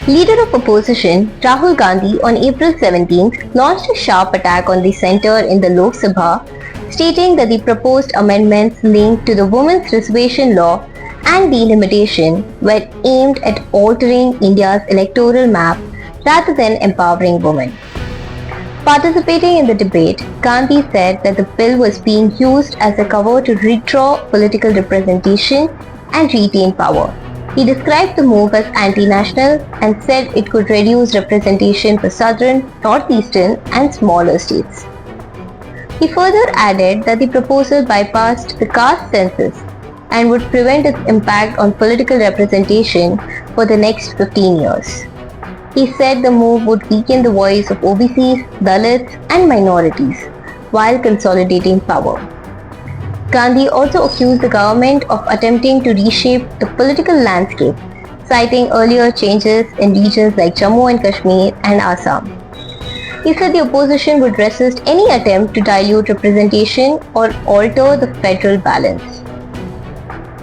Leader of opposition Rahul Gandhi on April 17th launched a sharp attack on the centre in the Lok Sabha, stating that the proposed amendments linked to the women's reservation law and delimitation were aimed at altering India's electoral map rather than empowering women. Participating in the debate, Gandhi said that the bill was being used as a cover to withdraw political representation and retain power. He described the move as anti-national and said it could reduce representation for southern, northeastern and smaller states. He further added that the proposal bypassed the caste census and would prevent its impact on political representation for the next 15 years. He said the move would weaken the voice of OBCs, Dalits and minorities while consolidating power. Gandhi also accused the government of attempting to reshape the political landscape, citing earlier changes in regions like Jammu and Kashmir and Assam. He said the opposition would resist any attempt to dilute representation or alter the federal balance.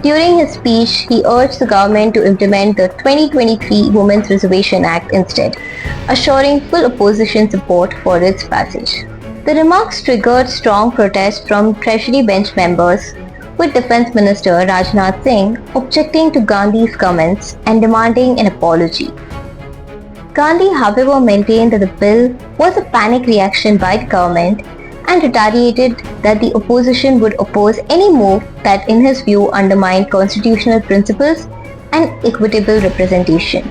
During his speech, he urged the government to implement the 2023 Women's Reservation Act instead, assuring full opposition support for its passage. The remarks triggered strong protest from Treasury bench members, with Defence Minister Rajnath Singh objecting to Gandhi's comments and demanding an apology. Gandhi, however, maintained that the bill was a panic reaction by the government and retaliated that the opposition would oppose any move that, in his view, undermined constitutional principles and equitable representation.